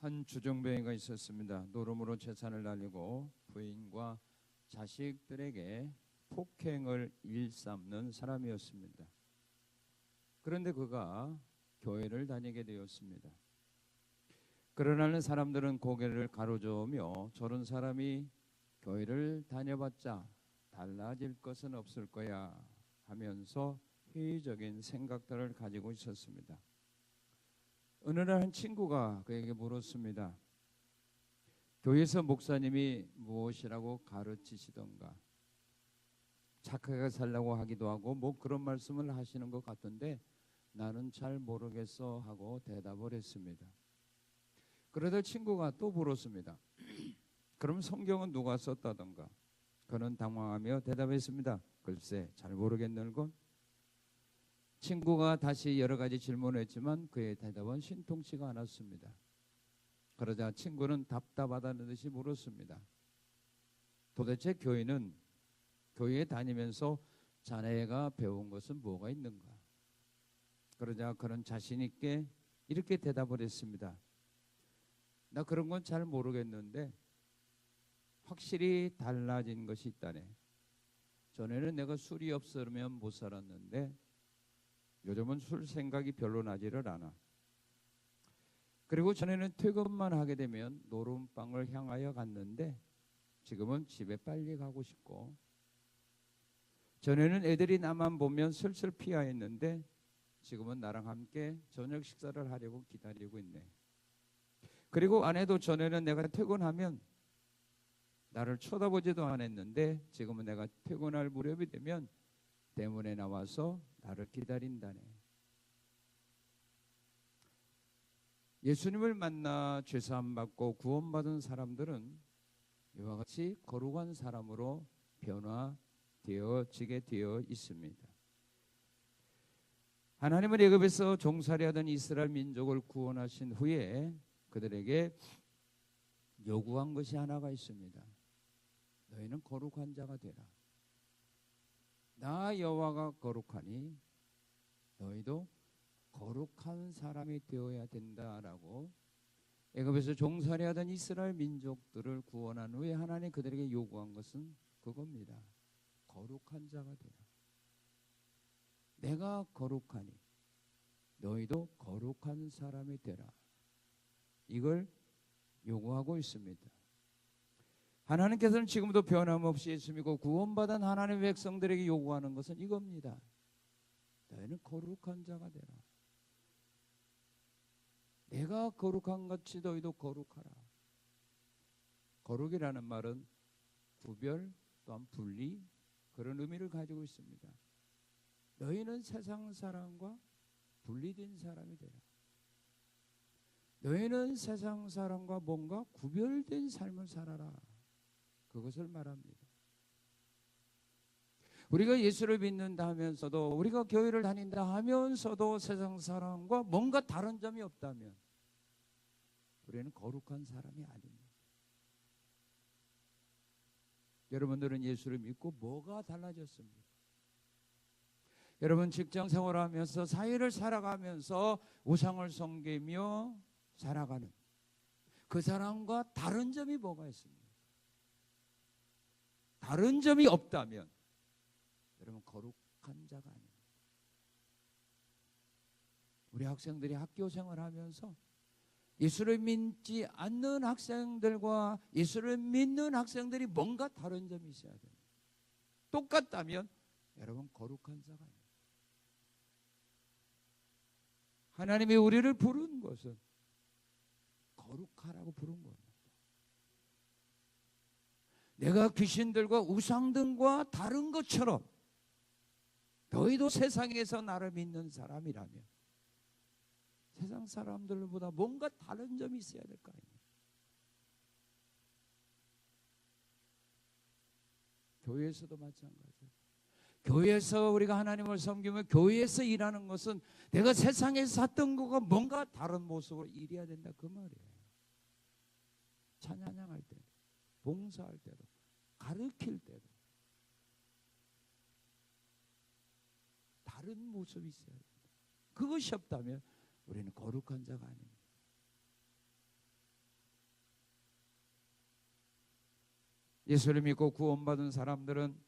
한 주정뱅이가 있었습니다. 노름으로 재산을 날리고 부인과 자식들에게 폭행을 일삼는 사람이었습니다. 그런데 그가 교회를 다니게 되었습니다. 그러나는 사람들은 고개를 가로저으며 저런 사람이 교회를 다녀봤자 달라질 것은 없을 거야 하면서 회의적인 생각들을 가지고 있었습니다. 어느 날 한 친구가 그에게 물었습니다. 교회에서 목사님이 무엇이라고 가르치시던가? 착하게 살라고 하기도 하고 뭐 그런 말씀을 하시는 것 같던데 나는 잘 모르겠어 하고 대답을 했습니다. 그러다 친구가 또 물었습니다. 그럼 성경은 누가 썼다던가? 그는 당황하며 대답했습니다. 글쎄 잘 모르겠는걸. 친구가 다시 여러 가지 질문을 했지만 그의 대답은 신통치가 않았습니다. 그러자 친구는 답답하다는 듯이 물었습니다. 도대체 교회에 다니면서 자네가 배운 것은 뭐가 있는가? 그러자 그는 자신 있게 이렇게 대답을 했습니다. 나 그런 건 잘 모르겠는데 확실히 달라진 것이 있다네. 전에는 내가 술이 없으면 못 살았는데 요즘은 술 생각이 별로 나지를 않아. 그리고 전에는 퇴근만 하게 되면 노름방을 향하여 갔는데 지금은 집에 빨리 가고 싶고, 전에는 애들이 나만 보면 슬슬 피하였는데 지금은 나랑 함께 저녁 식사를 하려고 기다리고 있네. 그리고 아내도 전에는 내가 퇴근하면 나를 쳐다보지도 않았는데 지금은 내가 퇴근할 무렵이 되면 대문에 나와서 나를 기다린다네. 예수님을 만나 죄사함 받고 구원받은 사람들은 이와 같이 거룩한 사람으로 변화되어지게 되어 있습니다. 하나님은 애굽에서 종살이하던 이스라엘 민족을 구원하신 후에 그들에게 요구한 것이 하나가 있습니다. 너희는 거룩한 자가 되라. 나 여호와가 거룩하니 너희도 거룩한 사람이 되어야 된다라고 애굽에서 종살이하던 이스라엘 민족들을 구원한 후에 하나님 그들에게 요구한 것은 그겁니다. 거룩한 자가 되라. 내가 거룩하니 너희도 거룩한 사람이 되라. 이걸 요구하고 있습니다. 하나님께서는 지금도 변함없이 예수 믿고 구원받은 하나님의 백성들에게 요구하는 것은 이겁니다. 너희는 거룩한 자가 되라. 내가 거룩한 같이 너희도 거룩하라. 거룩이라는 말은 구별 또한 분리, 그런 의미를 가지고 있습니다. 너희는 세상 사람과 분리된 사람이 되라. 너희는 세상 사람과 뭔가 구별된 삶을 살아라. 그것을 말합니다. 우리가 예수를 믿는다 하면서도, 우리가 교회를 다닌다 하면서도 세상 사람과 뭔가 다른 점이 없다면 우리는 거룩한 사람이 아닙니다. 여러분들은 예수를 믿고 뭐가 달라졌습니까? 여러분 직장 생활하면서 사회를 살아가면서 우상을 섬기며 살아가는 그 사람과 다른 점이 뭐가 있습니까? 다른 점이 없다면 여러분 거룩한 자가 아닙니다. 우리 학생들이 학교 생활하면서 예수를 믿지 않는 학생들과 예수를 믿는 학생들이 뭔가 다른 점이 있어야 됩니다. 똑같다면 여러분 거룩한 자가 아닙니다. 하나님이 우리를 부른 것은 거룩하라고 부른 겁니다. 내가 귀신들과 우상등과 다른 것처럼 너희도 세상에서 나를 믿는 사람이라면 세상 사람들보다 뭔가 다른 점이 있어야 될 거 아닙니까? 교회에서도 마찬가지예요. 교회에서 우리가 하나님을 섬기면 교회에서 일하는 것은 내가 세상에서 샀던 거가 뭔가 다른 모습으로 일해야 된다 그 말이에요. 찬양할 때, 봉사할 때도, 가르칠 때도 다른 모습이 있어야 됩니다. 그것이 없다면 우리는 거룩한 자가 아닙니다. 예수를 믿고 구원받은 사람들은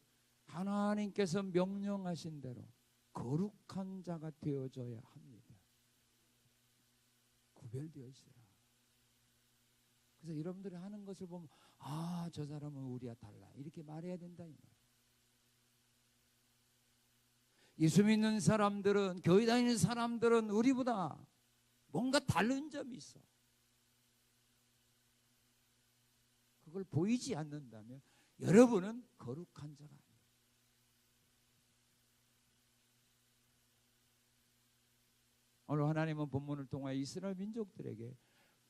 하나님께서 명령하신 대로 거룩한 자가 되어져야 합니다. 구별되어 있어요. 그래서 여러분들이 하는 것을 보면 아, 저 사람은 우리와 달라 이렇게 말해야 된다 이 말. 예수 믿는 사람들은, 교회 다니는 사람들은 우리보다 뭔가 다른 점이 있어. 그걸 보이지 않는다면 여러분은 거룩한 자가 아니에요. 오늘 하나님은 본문을 통하여 이스라엘 민족들에게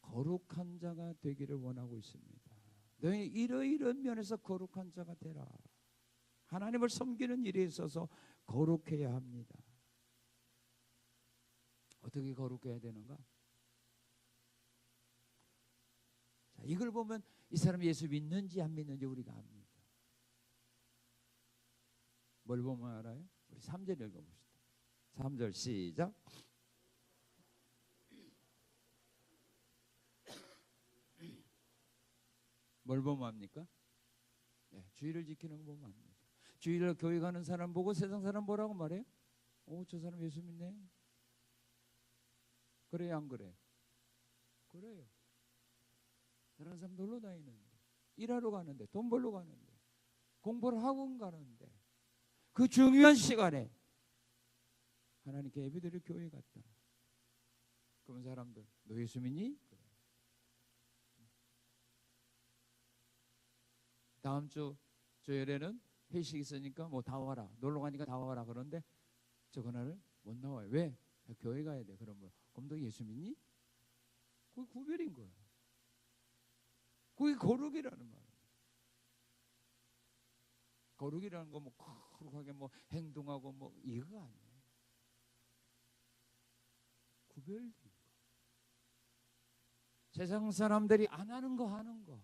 거룩한 자가 되기를 원하고 있습니다. 너희 이러이런 면에서 거룩한 자가 되라. 하나님을 섬기는 일에 있어서 거룩해야 합니다. 어떻게 거룩해야 되는가? 자, 이걸 보면 이 사람이 예수 믿는지 안 믿는지 우리가 압니다. 뭘 보면 알아요? 우리 3절 읽어봅시다. 3절 시작. 뭘 보면 합니까? 네, 주의를 지키는 거 보면 합니다. 주일날 교회 가는 사람 보고 세상 사람 뭐라고 말해요? 오, 저 사람 예수 믿네. 그래요, 안 그래? 그래요. 다른 사람 놀러 다니는데, 일하러 가는데, 돈 벌러 가는데, 공부를 학원 가는데, 그 중요한 시간에 하나님께 예배드릴 교회 갔다. 그런 사람들, 너 예수 믿니? 그래. 다음 주 주일에는 회식 있으니까 뭐 다 와라. 놀러 가니까 다 와라. 그런데 저 그날을 못 나와요. 왜? 교회 가야 돼. 그러면 그럼 너 예수 믿니? 그게 구별인 거야. 그게 거룩이라는 말이야. 거룩이라는 거 뭐 거룩하게 뭐 행동하고 뭐 이거가 아니에요. 구별된 거. 세상 사람들이 안 하는 거 하는 거.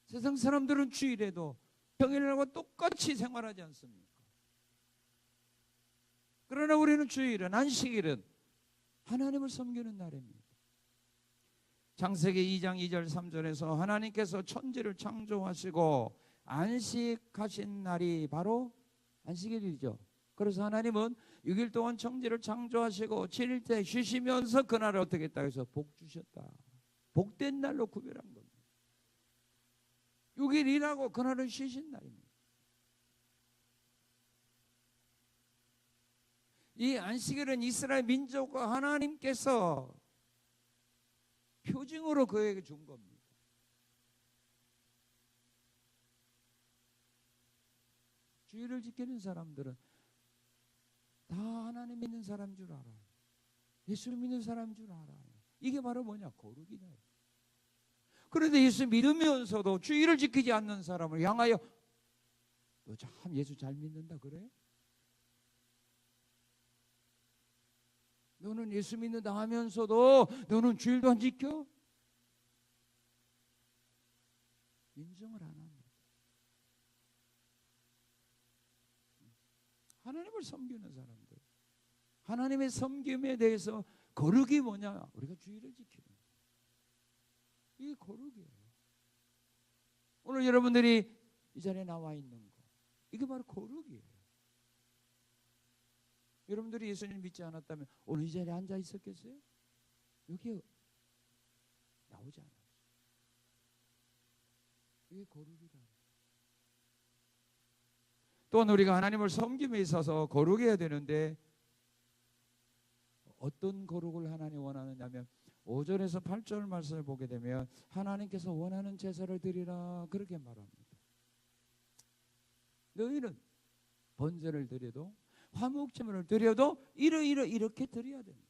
세상 사람들은 주일에도 평일날과 똑같이 생활하지 않습니까? 그러나 우리는 주일은, 안식일은 하나님을 섬기는 날입니다. 창세기 2장 2절 3절에서 하나님께서 천지를 창조하시고 안식하신 날이 바로 안식일이죠. 그래서 하나님은 6일 동안 천지를 창조하시고 7일째 쉬시면서 그날을 어떻게 했다 해서 복 주셨다. 복된 날로 구별한 겁니다. 6일 일하고 그날은 쉬신 날입니다. 이 안식일은 이스라엘 민족과 하나님께서 표징으로 그에게 준 겁니다. 주일을 지키는 사람들은 다 하나님 믿는 사람인 줄 알아요. 예수를 믿는 사람인 줄 알아요. 이게 바로 뭐냐? 거룩이다. 그런데 예수 믿으면서도 주일을 지키지 않는 사람을 향하여 너 참 예수 잘 믿는다 그래? 너는 예수 믿는다 하면서도 너는 주일도 안 지켜? 인정을 안 합니다. 하나님을 섬기는 사람들, 하나님의 섬김에 대해서 거룩이 뭐냐? 우리가 주일을 지키는 거예요. 이게 거룩이에요. 오늘 여러분들이 이 자리에 나와 있는 거, 이게 바로 거룩이에요. 여러분들이 예수님 믿지 않았다면 오늘 이 자리에 앉아 있었겠어요? 여기에 나오지 않았어요. 이게 거룩이다. 또한 우리가 하나님을 섬김에 있어서 거룩해야 되는데 어떤 거룩을 하나님 원하느냐면 5절에서 8절 말씀을 보게 되면 하나님께서 원하는 제사를 드리라 그렇게 말합니다. 너희는 번제를 드려도 화목제물을 드려도 이렇게 드려야 된다.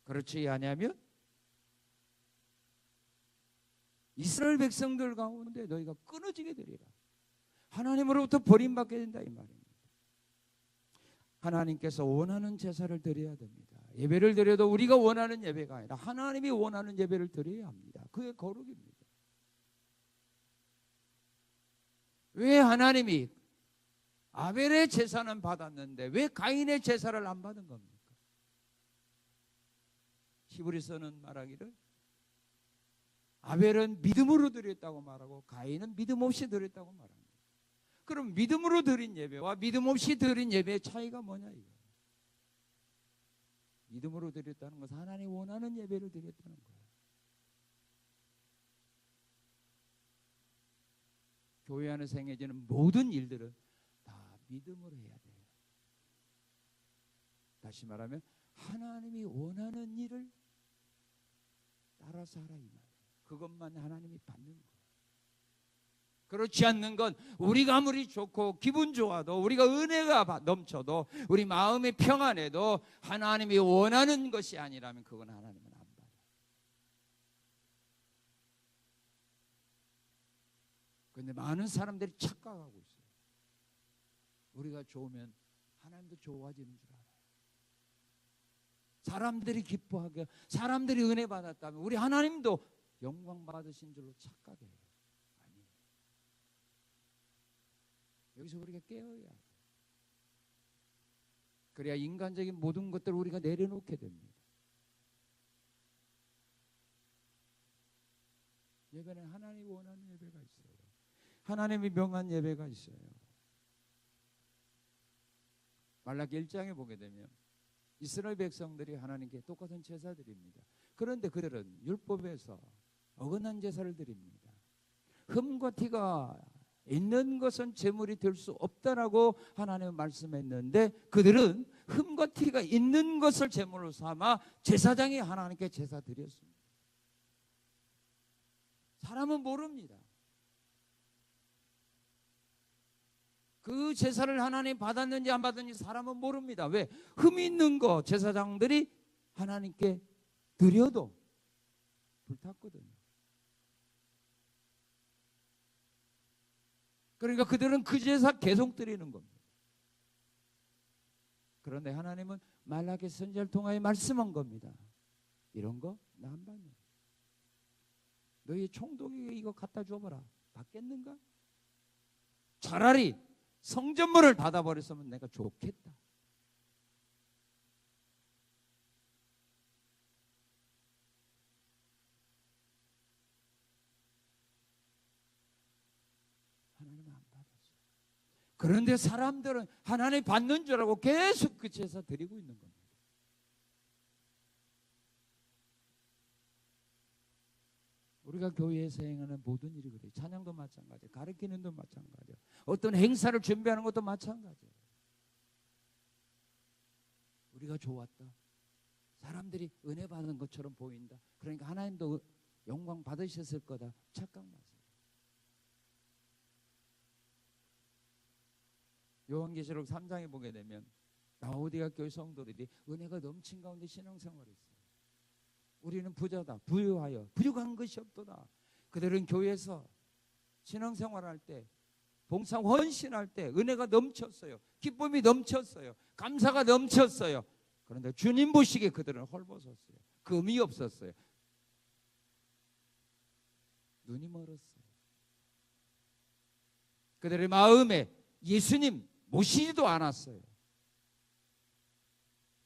그렇지 아니하면 이스라엘 백성들 가운데 너희가 끊어지게 되리라. 하나님으로부터 버림받게 된다 이 말입니다. 하나님께서 원하는 제사를 드려야 됩니다. 예배를 드려도 우리가 원하는 예배가 아니라 하나님이 원하는 예배를 드려야 합니다. 그게 거룩입니다. 왜 하나님이 아벨의 제사는 받았는데 왜 가인의 제사를 안 받은 겁니까? 히브리서는 말하기를 아벨은 믿음으로 드렸다고 말하고 가인은 믿음 없이 드렸다고 말합니다. 그럼 믿음으로 드린 예배와 믿음 없이 드린 예배의 차이가 뭐냐 이거. 믿음으로 드렸다는 것은 하나님이 원하는 예배를 드렸다는 거예요. 교회 안에서 행해지는 모든 일들은 다 믿음으로 해야 돼요. 다시 말하면 하나님이 원하는 일을 따라서 하라 이 말이에요. 그것만 하나님이 받는 거예요. 그렇지 않는 건 우리가 아무리 좋고 기분 좋아도 우리가 은혜가 넘쳐도 우리 마음의 평안에도 하나님이 원하는 것이 아니라면 그건 하나님은 안 받아요. 그런데 많은 사람들이 착각하고 있어요. 우리가 좋으면 하나님도 좋아지는 줄 알아요. 사람들이 기뻐하게 사람들이 은혜 받았다면 우리 하나님도 영광 받으신 줄로 착각해요. 아니에요. 여기서 우리가 깨어야 돼요. 그래야 인간적인 모든 것들을 우리가 내려놓게 됩니다. 예배는 하나님이 원하는 예배가 있어요. 하나님이 명한 예배가 있어요. 말라기 1장에 보게 되면 이스라엘 백성들이 하나님께 똑같은 제사 드립니다. 그런데 그들은 율법에서 어긋난 제사를 드립니다. 흠과 티가 있는 것은 제물이 될 수 없다라고 하나님은 말씀했는데 그들은 흠과 티가 있는 것을 제물로 삼아 제사장이 하나님께 제사 드렸습니다. 사람은 모릅니다. 그 제사를 하나님 받았는지 안 받았는지 사람은 모릅니다. 왜? 흠 있는 거 제사장들이 하나님께 드려도 불탔거든요. 그러니까 그들은 그 제사 계속 드리는 겁니다. 그런데 하나님은 말라기 선지자를 통하여 말씀한 겁니다. 이런 거 나 안 받네. 너희 총독에게 이거 갖다 줘봐라. 받겠는가? 차라리 성전문을 닫아버렸으면 내가 좋겠다. 하나님은 안 받았어요. 그런데 사람들은 하나님 받는 줄 알고 계속 그 제사 드리고 있는 겁니다. 우리가 교회에서 행하는 모든 일이 그래요. 찬양도 마찬가지예요. 가르치는 것도 마찬가지예요. 어떤 행사를 준비하는 것도 마찬가지예요. 우리가 좋았다. 사람들이 은혜 받는 것처럼 보인다. 그러니까 하나님도 영광 받으셨을 거다. 착각 마세요. 요한계시록 3장에 보게 되면 라오디가 교회 성도들이 은혜가 넘친 가운데 신앙생활을 했어요. 우리는 부자다. 부유하여 부족한 것이 없도다. 그들은 교회에서 신앙생활할 때 봉사 헌신할 때 은혜가 넘쳤어요. 기쁨이 넘쳤어요. 감사가 넘쳤어요. 그런데 주님 보시기에 그들은 헐벗었어요. 금이 없었어요. 눈이 멀었어요. 그들의 마음에 예수님 모시지도 않았어요.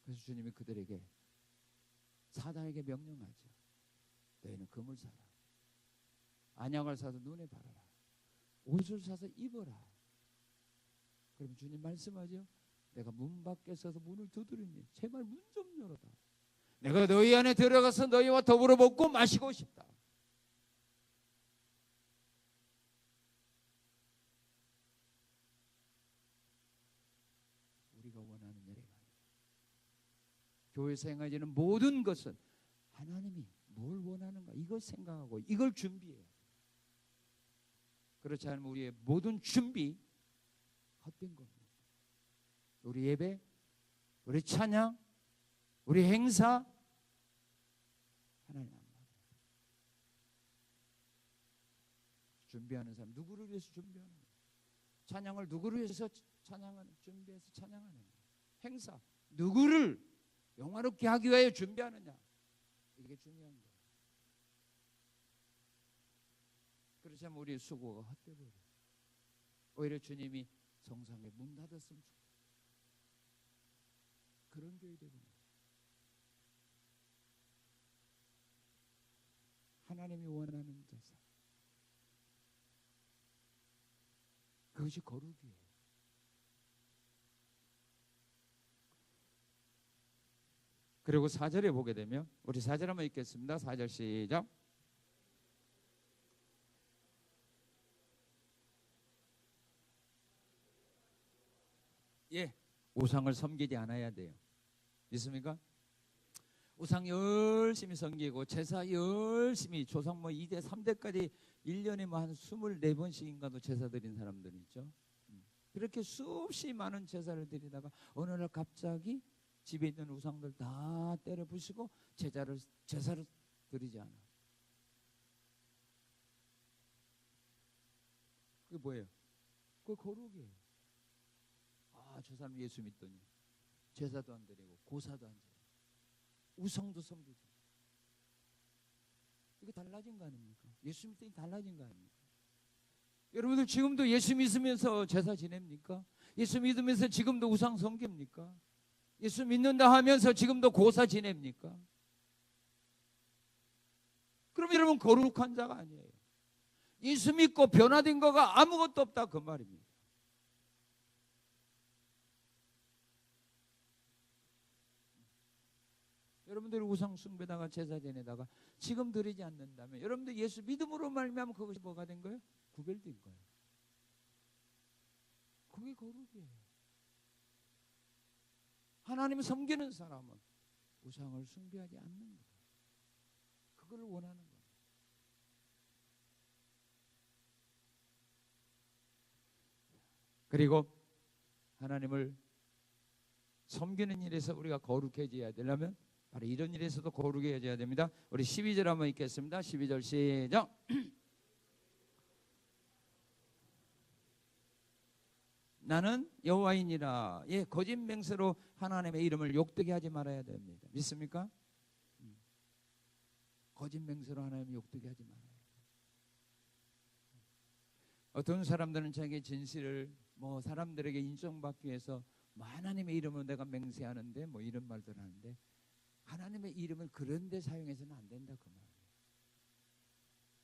그래서 주님이 그들에게 사단에게 명령하죠. 너희는 금을 사라. 안약을 사서 눈에 바라라. 옷을 사서 입어라. 그럼 주님 말씀하죠. 내가 문 밖에 서서 문을 두드리니 제발 문 좀 열어라. 내가 너희 안에 들어가서 너희와 더불어 먹고 마시고 싶다. 우리가 원하는 예배가 교회에서 행해지는 모든 것은 하나님이 뭘 원하는가 이걸 생각하고 이걸 준비해야 돼요. 그렇지 않으면 우리의 모든 준비 헛된 겁니다. 우리 예배, 우리 찬양, 우리 행사 하나님 안 받아요. 준비하는 사람 누구를 위해서 준비하는 거예요? 찬양을 누구를 위해서 찬양하는 준비해서 찬양하는 거예요? 행사 누구를 영화롭게 하기 위하여 준비하느냐 이게 중요한 거예요. 그렇지 않으면 우리의 수고가 헛되버려요. 오히려 주님이 성상에 문 닫았으면 좋겠어요. 그런 교회 되는 거예요. 하나님이 원하는 제사. 그것이 거룩이에요. 그리고 4절에 보게 되면 우리 4절 한번 읽겠습니다. 4절 시작. 예, 우상을 섬기지 않아야 돼요. 믿습니까? 우상 열심히 섬기고 제사 열심히 조상 2대 3대까지 1년에 한 24번씩인가도 제사 드린 사람들이 있죠. 그렇게 수없이 많은 제사를 드리다가 어느 날 갑자기 집에 있는 우상들 다 때려 부수고 제사를 드리지 않아. 그게 뭐예요? 그게 거룩이에요. 아, 저 사람 예수 믿더니 제사도 안 드리고 고사도 안 드리고 우상도 섬기고. 이게 달라진 거 아닙니까? 예수 믿더니 달라진 거 아닙니까? 여러분들 지금도 예수 믿으면서 제사 지냅니까? 예수 믿으면서 지금도 우상 섬깁니까? 예수 믿는다 하면서 지금도 고사 지냅니까? 그럼 여러분 거룩한 자가 아니에요. 예수 믿고 변화된 거가 아무것도 없다 그 말입니다. 여러분들이 우상 숭배다가 제사 지내다가 지금 드리지 않는다면 여러분들 예수 믿음으로 말미암아 그것이 뭐가 된 거예요? 구별된 거예요. 그게 거룩이에요. 하나님을 섬기는 사람은 우상을 숭배하지 않는 거예요. 그걸 원하는 거예요. 그리고 하나님을 섬기는 일에서 우리가 거룩해져야 되려면 바로 이런 일에서도 거룩해져야 됩니다. 우리 12절 한번 읽겠습니다. 12절 시작. 나는 여호와이니라. 예, 거짓 맹세로 하나님의 이름을 욕되게 하지 말아야 됩니다. 믿습니까? 거짓 맹세로 하나님을 욕되게 하지 말아야 돼요. 어떤 사람들은 자기의 진실을 사람들에게 인정받기 위해서 하나님의 이름으로 내가 맹세하는데 이런 말들을 하는데 하나님의 이름을 그런 데 사용해서는 안 된다 그 말이에요.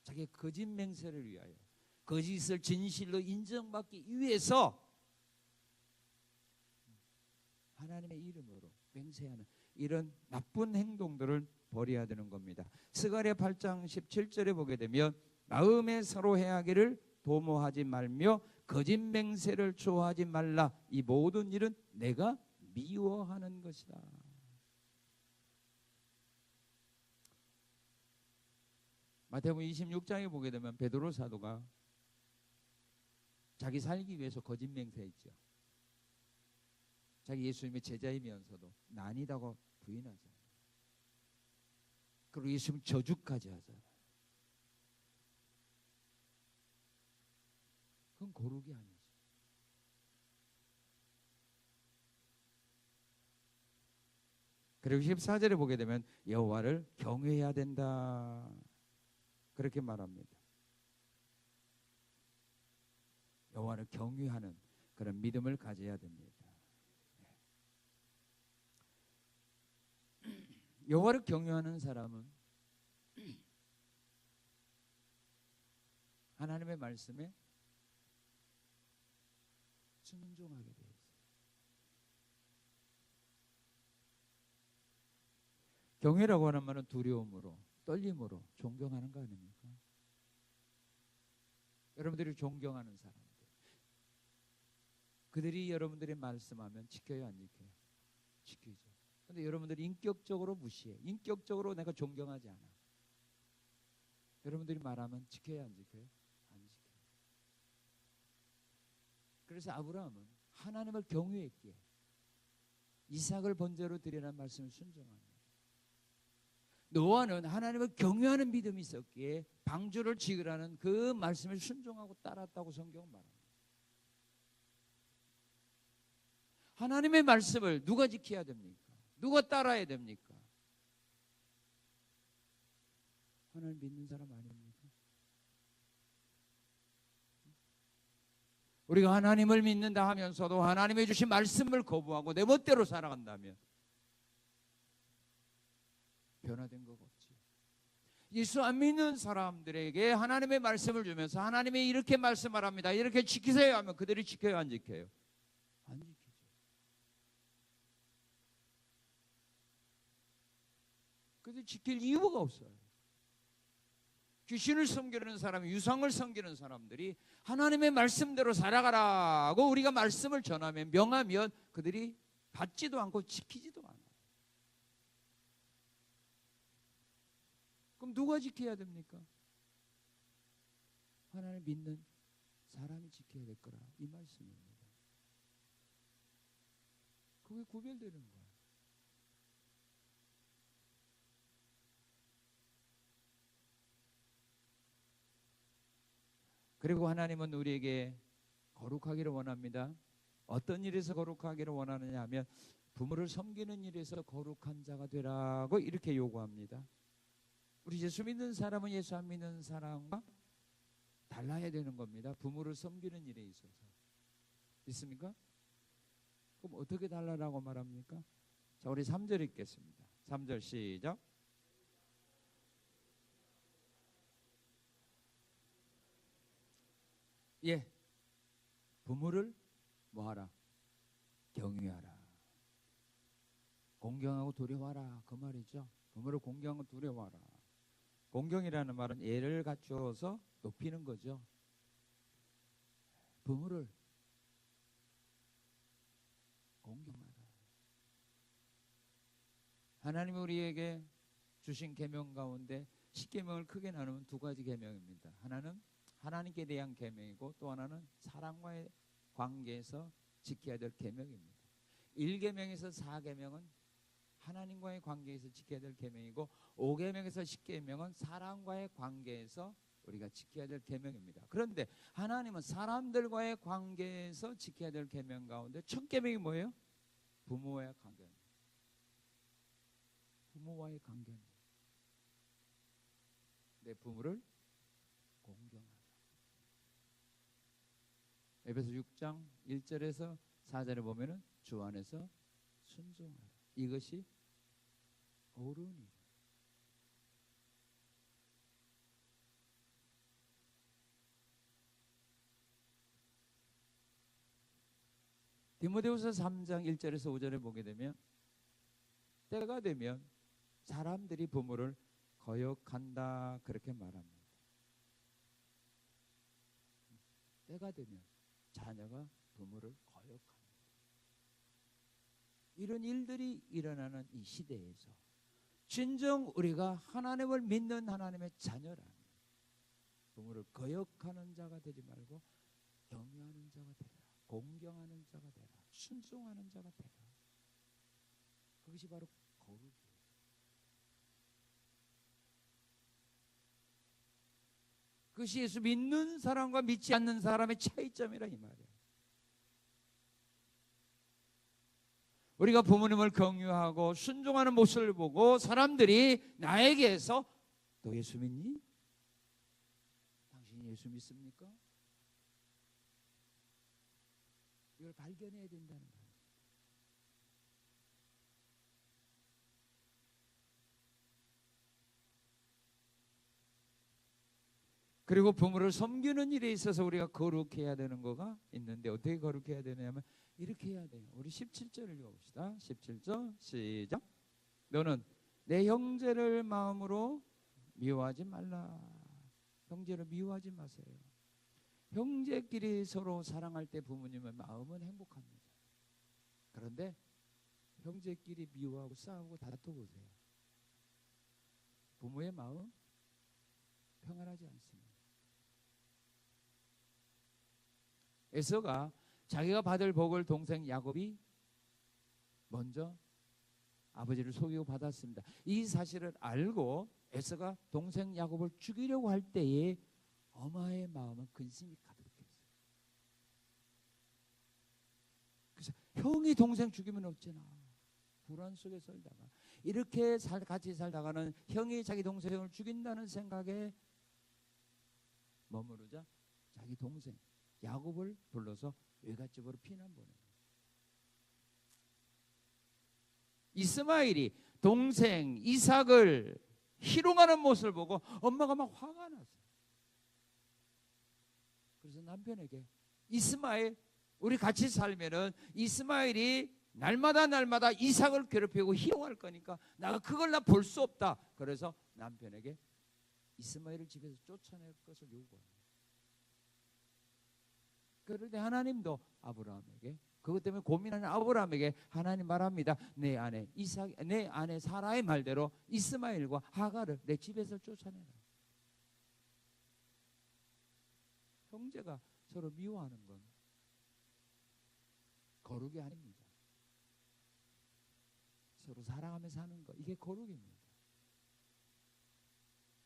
자기의 거짓 맹세를 위하여 거짓을 진실로 인정받기 위해서 하나님의 이름으로 맹세하는 이런 나쁜 행동들을 버려야 되는 겁니다. 스가랴 8장 17절에 보게 되면 마음에 서로 해하기를 도모하지 말며 거짓 맹세를 좋아하지 말라. 이 모든 일은 내가 미워하는 것이다. 마태복음 26장에 보게 되면 베드로 사도가 자기 살기 위해서 거짓 맹세했죠. 자기 예수님의 제자이면서도 난이다고 부인하잖아요. 그리고 예수님 저주까지 하잖아요. 그건 거룩이 아니죠. 그리고 14절에 보게 되면 여호와를 경외해야 된다. 그렇게 말합니다. 여호와를 경외하는 그런 믿음을 가져야 됩니다. 여호와를 경외하는 사람은 하나님의 말씀에 순종하게 되어 있어요. 경외라고 하는 말은 두려움으로, 떨림으로 존경하는 거 아닙니까? 여러분들이 존경하는 사람들, 그들이 여러분들이 말씀하면 지켜요, 안 지켜요? 지키죠. 근데 여러분들이 인격적으로 무시해. 인격적으로 내가 존경하지 않아. 여러분들이 말하면 지켜요, 안 지켜요? 안 지켜요. 그래서 아브라함은 하나님을 경외했기에 이삭을 번제로 드리라는 말씀을 순종합니다. 노아는 하나님을 경외하는 믿음이 있었기에 방주를 지으라는 그 말씀을 순종하고 따랐다고 성경은 말합니다. 하나님의 말씀을 누가 지켜야 됩니까? 누가 따라야 됩니까? 하나님 믿는 사람 아닙니까? 우리가 하나님을 믿는다 하면서도 하나님의 주신 말씀을 거부하고 내 멋대로 살아간다면 변화된 거가 없지. 예수 안 믿는 사람들에게 하나님의 말씀을 주면서 하나님이 이렇게 말씀하랍니다, 이렇게 지키세요 하면 그들이 지켜요, 안 지켜요? 안 지키죠. 그래서 지킬 이유가 없어요. 귀신을 섬기는 사람, 유상을 섬기는 사람들이 하나님의 말씀대로 살아가라고 우리가 말씀을 전하면, 명하면 그들이 받지도 않고 지키지도 않아요. 그럼 누가 지켜야 됩니까? 하나님 믿는 사람이 지켜야 될 거라, 이 말씀입니다. 그게 구별되는 거예요. 그리고 하나님은 우리에게 거룩하기를 원합니다. 어떤 일에서 거룩하기를 원하느냐 하면 부모를 섬기는 일에서 거룩한 자가 되라고 이렇게 요구합니다. 우리 예수 믿는 사람은 예수 안 믿는 사람과 달라야 되는 겁니다. 부모를 섬기는 일에 있어서. 있습니까? 그럼 어떻게 달라라고 말합니까? 자, 우리 3절 읽겠습니다. 3절 시작. 예, 부모를 뭐하라? 경유하라. 공경하고 두려워하라, 그 말이죠. 부모를 공경하고 두려워하라. 공경이라는 말은 예를 갖추어서 높이는 거죠. 부모를 공경하라. 하나님이 우리에게 주신 계명 가운데 10계명을 크게 나누면 두 가지 계명입니다. 하나는 하나님께 대한 계명이고, 또 하나는 사랑과의 관계에서 지켜야 될 계명입니다. 1계명에서 4계명은 하나님과의 관계에서 지켜야 될 계명이고, 5계명에서 10계명은 사람과의 관계에서 우리가 지켜야 될 계명입니다. 그런데 하나님은 사람들과의 관계에서 지켜야 될 계명 가운데 첫 계명이 뭐예요? 부모와의 관계입니다. 부모와의 관계입니다. 내 부모를 공경하라. 에베소 6장 1절에서 4절에 보면은 주 안에서 순종하라. 이것이 옳으니. 디모데후서 3장 1절에서 5절에 보게 되면 때가 되면 사람들이 부모를 거역한다, 그렇게 말합니다. 때가 되면 자녀가 부모를 거역합니다. 이런 일들이 일어나는 이 시대에서 진정 우리가 하나님을 믿는 하나님의 자녀라면 부모를 거역하는 자가 되지 말고 경외하는 자가 되라, 공경하는 자가 되라, 순종하는 자가 되라. 그것이 바로 거룩이에요. 그것이 예수 믿는 사람과 믿지 않는 사람의 차이점이라, 이 말이에요. 우리가 부모님을 경유하고 순종하는 모습을 보고 사람들이 나에게서 너 예수 믿니? 당신이 예수 믿습니까? 이걸 발견해야 된다는 거예요. 그리고 부모를 섬기는 일에 있어서 우리가 거룩해야 되는 거가 있는데, 어떻게 거룩해야 되냐면 이렇게 해야 돼요. 우리 17절 읽어봅시다. 17절 시작. 너는 내 형제를 마음으로 미워하지 말라. 형제를 미워하지 마세요. 형제끼리 서로 사랑할 때 부모님의 마음은 행복합니다. 그런데 형제끼리 미워하고 싸우고 다퉈보세요. 부모의 마음 평안하지 않습니다. 에서가 자기가 받을 복을 동생 야곱이 먼저 아버지를 속이고 받았습니다. 이 사실을 알고 에서가 동생 야곱을 죽이려고 할 때에 엄마의 마음은 근심이 가득했어요. 그래서 형이 동생 죽이면 어쩌나, 불안 속에 살다가 이렇게 같이 살다가는 형이 자기 동생을 죽인다는 생각에 머무르자 자기 동생 야곱을 불러서 외갓집으로 피난 보내요. 이스마엘이 동생 이삭을 희롱하는 모습을 보고 엄마가 막 화가 났어요. 그래서 남편에게 이스마엘, 우리 같이 살면은 이스마엘이 날마다 이삭을 괴롭히고 희롱할 거니까 내가 그걸 나 볼 수 없다. 그래서 남편에게 이스마엘을 집에서 쫓아낼 것을 요구합니다. 그런데 하나님도 아브라함에게, 그것 때문에 고민하는 아브라함에게 하나님 말합니다. 내 아내 사라의 말대로 이스마엘과 하갈을 내 집에서 쫓아내라. 형제가 서로 미워하는 건 거룩이 아닙니다. 서로 사랑하며 사는 것, 이게 거룩입니다.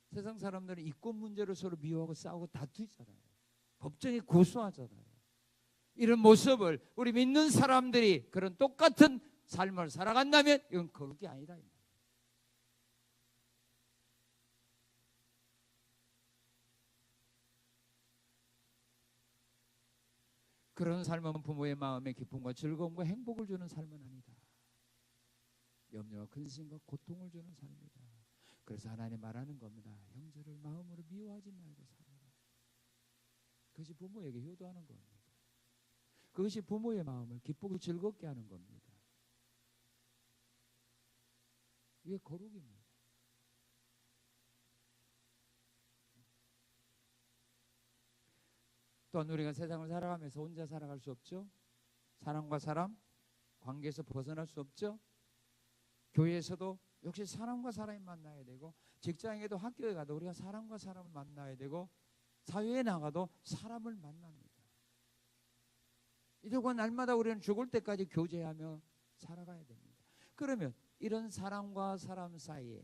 세상 사람들은 이권 문제로 서로 미워하고 싸우고 다투잖아요. 법정에 고소하잖아요. 이런 모습을 우리 믿는 사람들이 그런 똑같은 삶을 살아간다면 이건 거룩이 아니다. 그런 삶은 부모의 마음에 기쁨과 즐거움과 행복을 주는 삶은 아니다. 염려와 근심과 고통을 주는 삶이다. 그래서 하나님 말하는 겁니다. 형제를 마음으로 미워하지 말고 살아라. 그것이 부모에게 효도하는 겁니다. 그것이 부모의 마음을 기쁘고 즐겁게 하는 겁니다. 이게 거룩입니다. 또한 우리가 세상을 살아가면서 혼자 살아갈 수 없죠. 사람과 사람 관계에서 벗어날 수 없죠. 교회에서도 역시 사람과 사람이 만나야 되고, 직장에도 학교에 가도 우리가 사람과 사람을 만나야 되고, 사회에 나가도 사람을 만납니다. 이들과 날마다 우리는 죽을 때까지 교제하며 살아가야 됩니다. 그러면 이런 사람과 사람 사이에서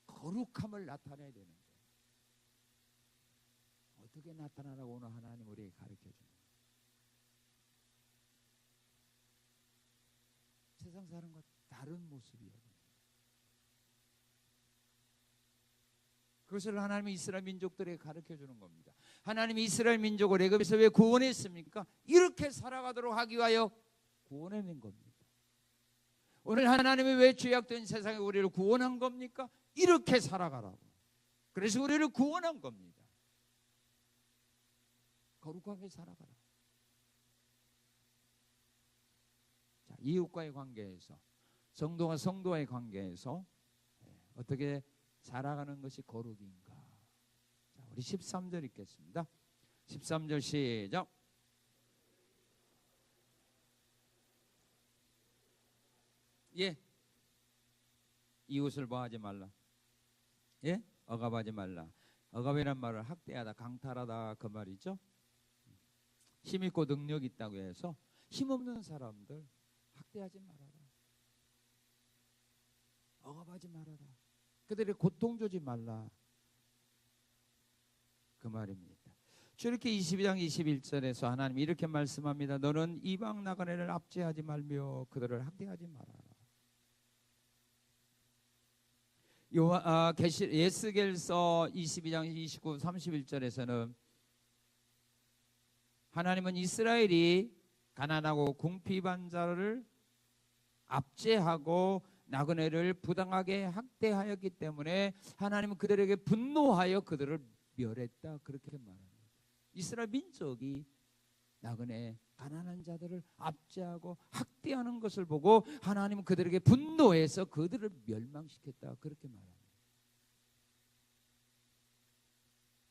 거룩함을 나타내야 되는 거예요. 어떻게 나타나라고 오늘 하나님 우리에게 가르쳐 줍니다. 세상 사람과 다른 모습이에요. 그것을 하나님이 이스라엘 민족들에게 가르쳐 주는 겁니다. 하나님이 이스라엘 민족을 애굽에서 왜 구원했습니까? 이렇게 살아가도록 하기 위하여 구원해낸 겁니다. 오늘 하나님이 왜 죄악된 세상에 우리를 구원한 겁니까? 이렇게 살아가라고. 그래서 우리를 구원한 겁니다. 거룩하게 살아가라. 자, 이웃과의 관계에서, 성도와 성도와의 관계에서 어떻게 살아가는 것이 거룩인가? 자, 우리 13절 읽겠습니다. 13절 시작. 예. 이웃을 뭐하지 말라. 예? 억압하지 말라. 억압이란 말을 학대하다, 강탈하다 그 말이죠. 힘있고 능력 있다고 해서 힘없는 사람들 학대하지 말아라. 억압하지 말아라. 그들의 고통 주지 말라. 그 말입니다. 출애굽기 22장 21절에서 하나님이 이렇게 말씀합니다. 너는 이방 나그네를 압제하지 말며 그들을 학대하지 말아라. 에스겔서 22장 29, 31절에서는 하나님은 이스라엘이 가난하고 궁핍한 자를 압제하고 나그네를 부당하게 학대하였기 때문에 하나님은 그들에게 분노하여 그들을 멸했다, 그렇게 말합니다. 이스라엘 민족이 나그네 가난한 자들을 압제하고 학대하는 것을 보고 하나님은 그들에게 분노해서 그들을 멸망시켰다, 그렇게 말합니다.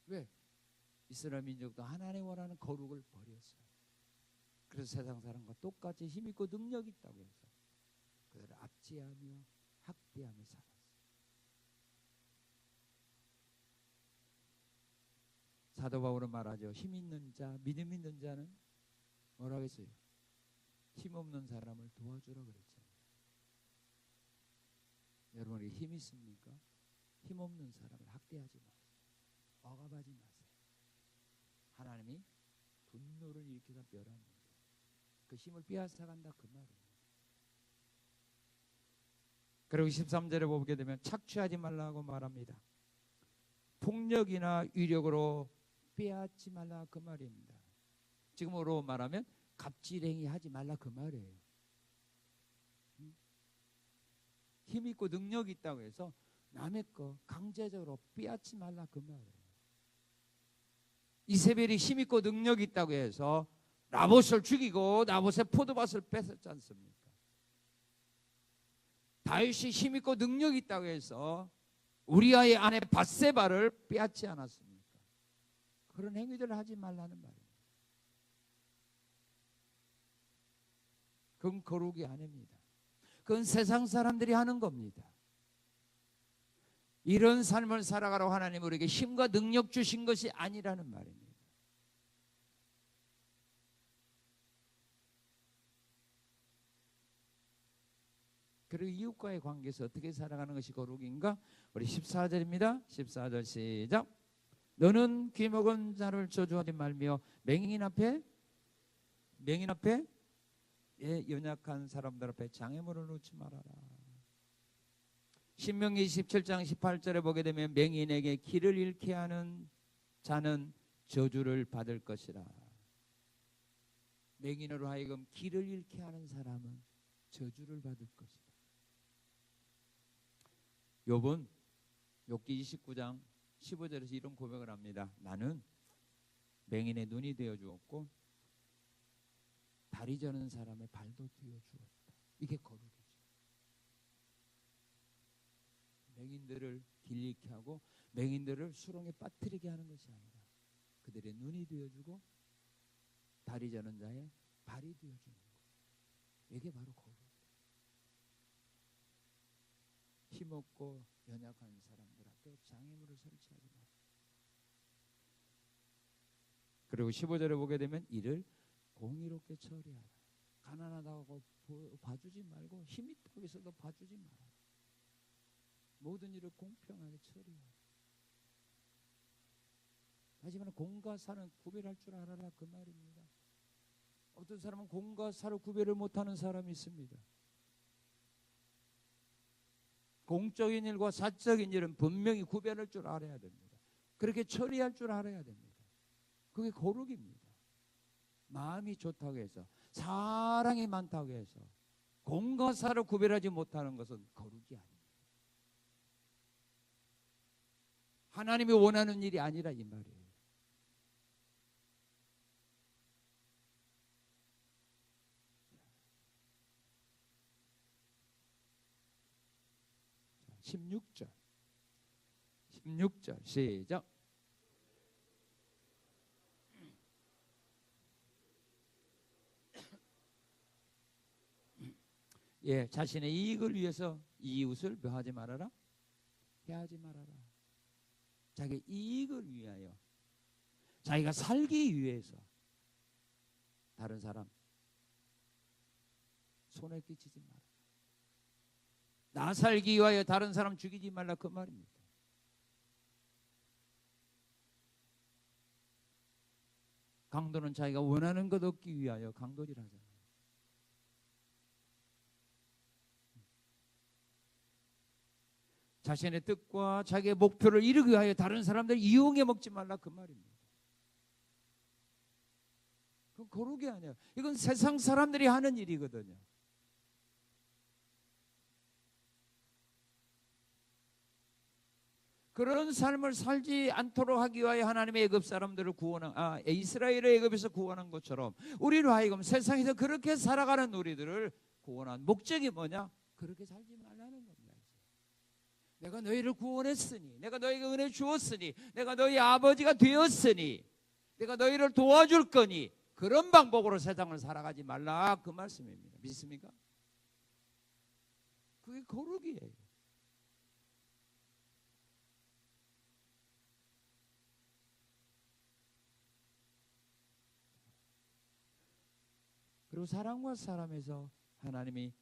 왜? 이스라엘 민족도 하나님 원하는 거룩을 버렸어요. 그래서 세상 사람과 똑같이 힘있고 능력 있다고 해서 그들을 압제하며 학대하며 살았어요. 사도 바울은 말하죠. 힘 있는 자, 믿음 있는 자는 뭐라고 했어요? 힘 없는 사람을 도와주라 그랬잖아요. 여러분에게 힘 있습니까? 힘 없는 사람을 학대하지 마세요. 억압하지 마세요. 하나님이 분노를 일으키다 멸합니다. 그 힘을 빼앗아간다, 그 말이에요. 그리고 13절에 보게 되면 착취하지 말라고 말합니다. 폭력이나 위력으로 빼앗지 말라, 그 말입니다. 지금으로 말하면 갑질행위 하지 말라, 그 말이에요. 힘 있고 능력이 있다고 해서 남의 거 강제적으로 빼앗지 말라 그 말이에요. 이세벨이 힘 있고 능력이 있다고 해서 나봇을 죽이고 나봇의 포도밭을 뺏었지 않습니까? 다윗이 힘 있고 능력이 있다고 해서 우리아의 아내 밧세바를 빼앗지 않았습니까? 그런 행위들을 하지 말라는 말이에요. 그건 거룩이 아닙니다. 그건 세상 사람들이 하는 겁니다. 이런 삶을 살아가라고 하나님 우리에게 힘과 능력 주신 것이 아니라는 말입니다. 그리고 이웃과의 관계에서 어떻게 살아가는 것이 거룩인가? 우리 14절입니다. 14절 시작. 너는 귀먹은 자를 저주하지 말며 맹인 앞에 연약한 사람들 앞에 장애물을 놓지 말아라. 신명기 27장 18절에 보게 되면 맹인에게 길을 잃게 하는 자는 저주를 받을 것이라. 맹인으로 하여금 길을 잃게 하는 사람은 저주를 받을 것이다. 욥은 욥기 29장 15절에서 이런 고백을 합니다. 나는 맹인의 눈이 되어 주었고 다리 저는 사람의 발도 되어 주었다. 이게 거룩이죠. 맹인들을 길 잃게 하고 맹인들을 수렁에 빠뜨리게 하는 것이 아니라 그들의 눈이 되어주고 다리 저는 자의 발이 되어주는 것. 이게 바로 거룩. 힘없고 연약한 사람들 앞에 장애물을 설치하지 마. 그리고 15절에 보게 되면 이를 공의롭게 처리하라. 가난하다고 봐주지 말고 힘 있다고 해서도 봐주지 마라. 모든 일을 공평하게 처리하라. 하지만 공과 사는 구별할 줄 알아라 그 말입니다. 어떤 사람은 공과 사를 구별을 못하는 사람이 있습니다. 공적인 일과 사적인 일은 분명히 구별할 줄 알아야 됩니다. 그렇게 처리할 줄 알아야 됩니다. 그게 거룩입니다. 마음이 좋다고 해서 사랑이 많다고 해서 공과 사를 구별하지 못하는 것은 거룩이 아닙니다. 하나님이 원하는 일이 아니라 이 말이에요. 자, 16절 시작. 예, 자신의 이익을 위해서 이웃을 뭐 하지 말아라? 해하지 말아라. 자기 이익을 위하여, 자기가 살기 위해서 다른 사람 손해 끼치지 마라. 나 살기 위하여 다른 사람 죽이지 말라 그 말입니다. 강도는 자기가 원하는 것 얻기 위하여 강도질 하잖아요. 자신의 뜻과 자기의 목표를 이루기 위하여 다른 사람들 이용해 먹지 말라 그 말입니다. 그건 거룩이 아니에요. 이건 세상 사람들이 하는 일이거든요. 그런 삶을 살지 않도록 하기 위하여 하나님의 애굽 사람들을 이스라엘의 애굽에서 구원한 것처럼 우리로 하여금 세상에서 그렇게 살아가는 우리들을 구원한 목적이 뭐냐? 그렇게 살지 말라는 겁니다. 내가 너희를 구원했으니, 내가 너희에게 은혜 주었으니, 내가 너희 아버지가 되었으니, 내가 너희를 도와줄 거니 그런 방법으로 세상을 살아가지 말라 그 말씀입니다. 믿습니까? 그게 거룩이에요. 그리고 사람과 사람에서 하나님이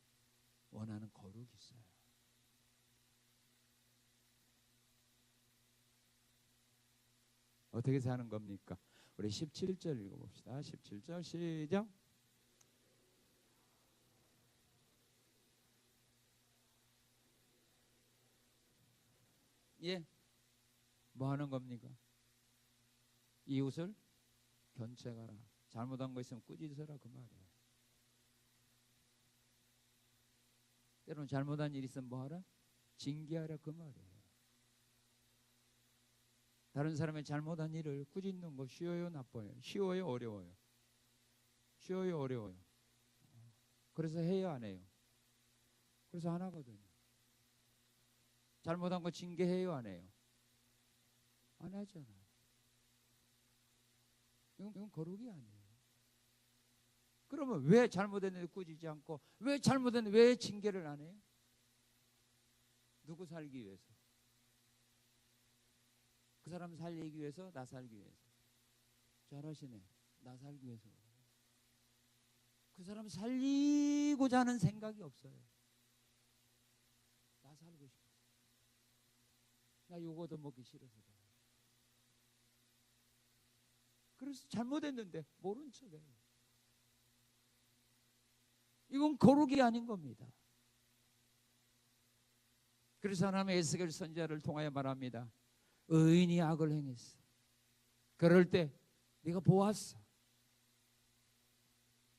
원하는 거룩이 있어요. 어떻게 사는 겁니까? 우리 17절 읽어봅시다. 17절 시작. 예, 뭐 하는 겁니까? 이웃을 견책하라. 잘못한 거 있으면 꾸짖어라 그 말이에요. 때로는 잘못한 일이 있으면 뭐하라? 징계하라 그 말이에요. 다른 사람의 잘못한 일을 꾸짖는 거 쉬워요, 나빠요? 쉬워요, 어려워요? 쉬워요, 어려워요? 그래서 해요, 안 해요? 그래서 안 하거든요. 잘못한 거 징계해요, 안 해요? 안 하잖아요. 이건 거룩이 아니에요. 그러면 왜 잘못했는데 꾸짖지 않고, 왜 잘못했는데 왜 징계를 안 해요? 누구 살기 위해서? 그 사람 살리기 위해서? 나 살기 위해서? 잘하시네. 나 살기 위해서. 그 사람 살리고자 하는 생각이 없어요. 나 살고 싶어. 나 요거도 먹기 싫어서. 그래서 잘못했는데 모른 척해요. 이건 거룩이 아닌 겁니다. 그래서 하나님의 에스겔 선지자를 통하여 말합니다. 의인이 악을 행했어. 그럴 때 네가 보았어.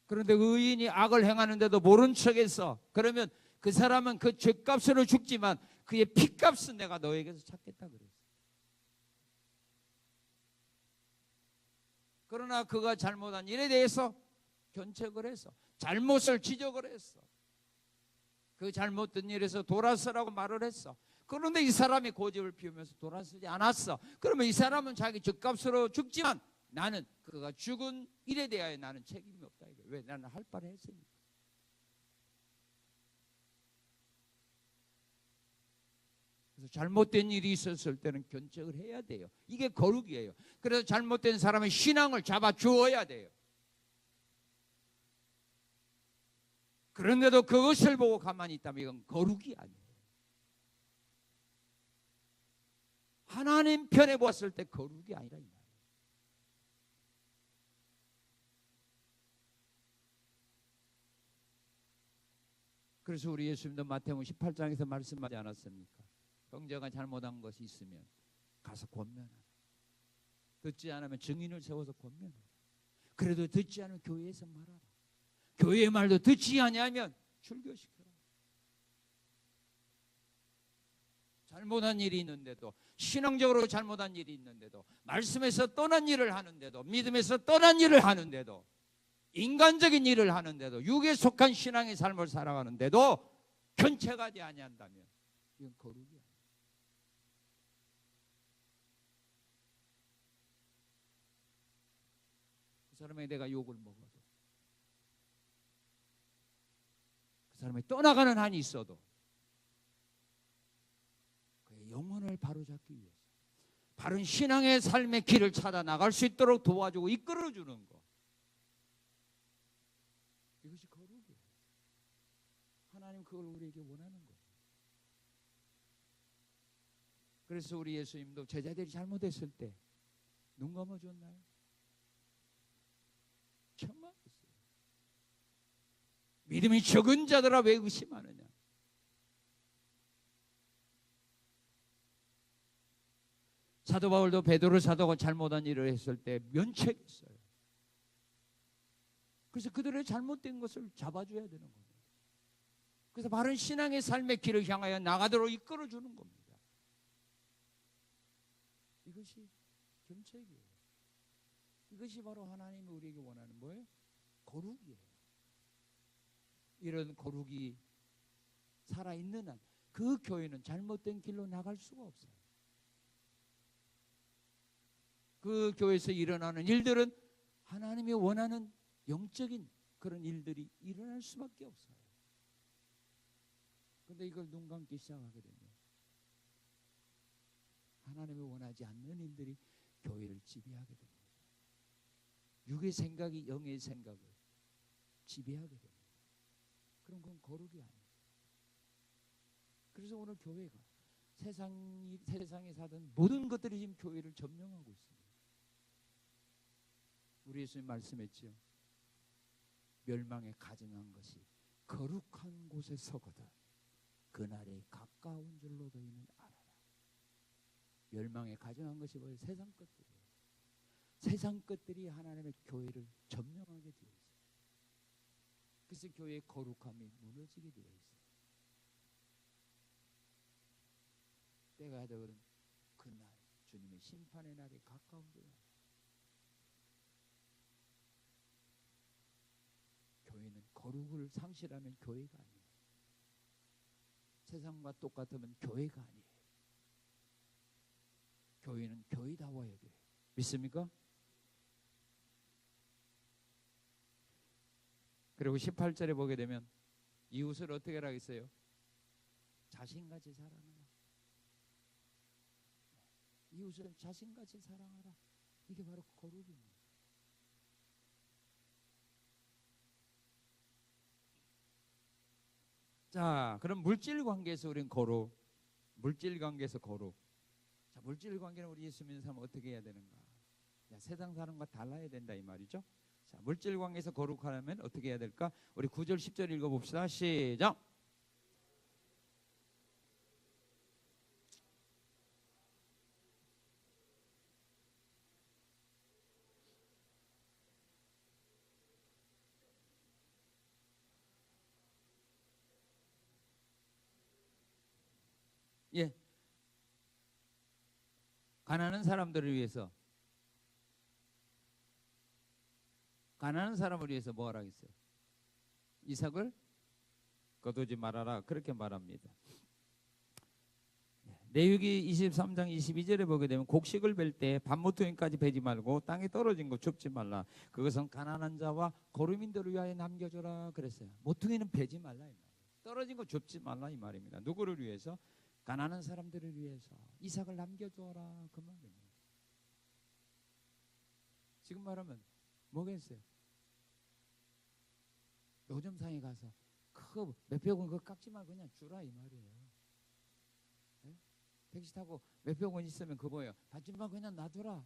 그런데 의인이 악을 행하는데도 모른 척해서, 그러면 그 사람은 그 죄값으로 죽지만 그의 피값은 내가 너에게서 찾겠다 그랬어. 그러나 그가 잘못한 일에 대해서 견책을 했어. 잘못을 지적을 했어. 그 잘못된 일에서 돌아서라고 말을 했어. 그런데 이 사람이 고집을 피우면서 돌아서지 않았어. 그러면 이 사람은 자기 죗값으로 죽지만 나는 그가 죽은 일에 대하여 나는 책임이 없다. 왜? 나는 할 바를 했으니까. 그래서 잘못된 일이 있었을 때는 견책을 해야 돼요. 이게 거룩이에요. 그래서 잘못된 사람의 신앙을 잡아 주어야 돼요. 그런데도 그것을 보고 가만히 있다면 이건 거룩이 아니에요. 하나님 편에 보았을 때 거룩이 아니라 이 말이에요. 그래서 우리 예수님도 마태복음 18장에서 말씀하지 않았습니까? 형제가 잘못한 것이 있으면 가서 권면하라. 듣지 않으면 증인을 세워서 권면하라. 그래도 듣지 않으면 교회에서 말하라. 교회의 말도 듣지 아니하면 출교시켜라. 잘못한 일이 있는데도, 신앙적으로 잘못한 일이 있는데도, 말씀에서 떠난 일을 하는데도, 믿음에서 떠난 일을 하는데도, 인간적인 일을 하는데도, 육에 속한 신앙의 삶을 살아가는데도 견책하지 아니한다면 이건 거룩이야. 그 사람에게 내가 욕을 먹어도, 그 사람이 떠나가는 한이 있어도 그의 영혼을 바로잡기 위해서 바른 신앙의 삶의 길을 찾아 나갈 수 있도록 도와주고 이끌어주는 것, 이것이 거룩이에요. 하나님 그걸 우리에게 원하는 거예요. 그래서 우리 예수님도 제자들이 잘못했을 때 눈 감아줬나요? 청망했어요. 믿음이 적은 자들아 왜 의심하느냐. 사도 바울도 베드로 사도가 잘못한 일을 했을 때 면책했어요. 그래서 그들의 잘못된 것을 잡아줘야 되는 겁니다. 그래서 바른 신앙의 삶의 길을 향하여 나가도록 이끌어주는 겁니다. 이것이 견책이에요. 이것이 바로 하나님이 우리에게 원하는 뭐예요? 거룩이에요. 이런 거룩이 살아있는 한 그 교회는 잘못된 길로 나갈 수가 없어요. 그 교회에서 일어나는 일들은 하나님이 원하는 영적인 그런 일들이 일어날 수밖에 없어요. 그런데 이걸 눈 감기 시작하게 되면 하나님이 원하지 않는 일들이 교회를 지배하게 됩니다. 육의 생각이 영의 생각을 지배하게 됩니다. 그럼 그건 거룩이 아니에요. 그래서 오늘 교회가 세상에 사던 모든 것들이 지금 교회를 점령하고 있습니다. 우리 예수님 말씀했지요. 멸망에 가증한 것이 거룩한 곳에 서거든 그날에 가까운 줄로 너희는 알아라. 멸망에 가증한 것이 뭐예요? 세상 것들이에요. 세상 것들이 하나님의 교회를 점령하게 되어 있어요. 그래서 교회의 거룩함이 무너지게 되어 있어요. 때가 되거든. 그날 주님의 심판의 날이 가까운 거야. 교회는 거룩을 상실하면 교회가 아니에요. 세상과 똑같으면 교회가 아니에요. 교회는 교회다워야 돼요. 믿습니까? 그리고 18절에 보게 되면 이웃을 어떻게 하라겠어요? 자신같이 사랑하라. 이웃을 자신같이 사랑하라. 이게 바로 거룩입니다. 자, 그럼 물질 관계에서 우리는 거룩. 물질 관계에서 거룩. 자, 물질 관계는 우리 예수 믿는 사람은 어떻게 해야 되는가? 자, 세상 사람과 달라야 된다 이 말이죠. 자, 물질 관계에서 거룩하려면 어떻게 해야 될까? 우리 9절 10절 읽어봅시다. 시작. 예, 가난한 사람들을 위해서, 가난한 사람을 위해서 뭐 하라겠어요? 이삭을 거두지 말아라, 그렇게 말합니다. 레위기 23장 22절에 보게 되면 곡식을 벨 때 반모퉁이까지 베지 말고 땅에 떨어진 거 줍지 말라. 그것은 가난한 자와 거류민들을 위하여 남겨줘라 그랬어요. 모퉁이는 베지 말라 이 말이에요. 떨어진 거 줍지 말라 이 말입니다. 누구를 위해서? 가난한 사람들을 위해서 이삭을 남겨줘라 그 말입니다. 지금 말하면 뭐겠어요? 노점상에 가서 그 몇백 원 그거 깎지 말고 그냥 주라 이 말이에요. 네? 택시 타고 몇백 원 있으면 그거 뭐예요? 받지 말고 그냥 놔둬라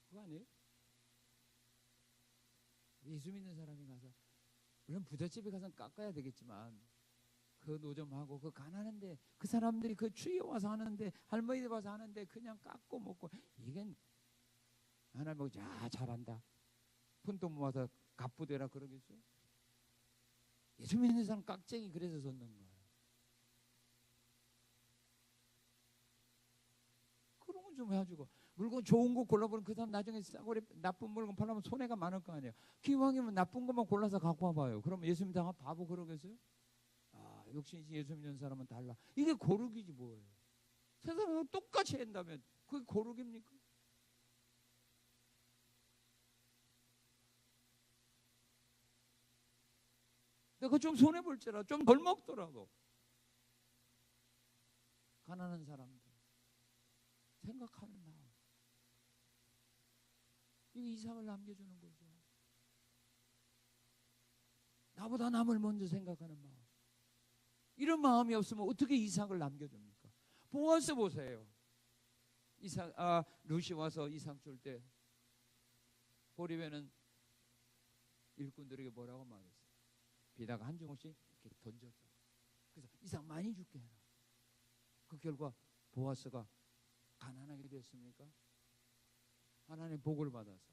그거 아니에요? 예수 믿는 사람이 가서 물론 부잣집에 가서는 깎아야 되겠지만 그 노점하고 그 가난한데 그 사람들이 그 추위에 와서 하는데 할머니들 와서 하는데 그냥 깎고 먹고 이게 하나 보고 야 잘한다 푼돈 모아서 갑부되라 그러겠어요? 예수 믿는 사람 깍쟁이 그래서 섰는 거예요. 그런 건 좀 해가지고 물건 좋은 거 골라보는 그 사람 나중에 싸구려 나쁜 물건 팔려면 손해가 많을 거 아니에요. 기왕이면 나쁜 것만 골라서 갖고 와봐요. 그러면 예수 믿는 사람 바보 그러겠어요? 아 역시 예수 믿는 사람은 달라. 이게 거룩이지 뭐예요. 세상은 똑같이 한다면 그게 거룩입니까? 내가 좀 손해볼지라 좀 덜 먹더라도 가난한 사람들 생각하는 마음 이거 이삭을 남겨주는 거죠. 나보다 남을 먼저 생각하는 마음 이런 마음이 없으면 어떻게 이삭을 남겨줍니까? 보아스 보세요. 이삭 루시 와서 이삭 줄 때 보리배는 일꾼들에게 뭐라고 말했어요? 비다가 한 조금씩 이렇게 던져줘. 그래서 이삭 많이 줄게 해라. 그 결과 보아스가 가난하게 됐습니까? 하나님의 복을 받아서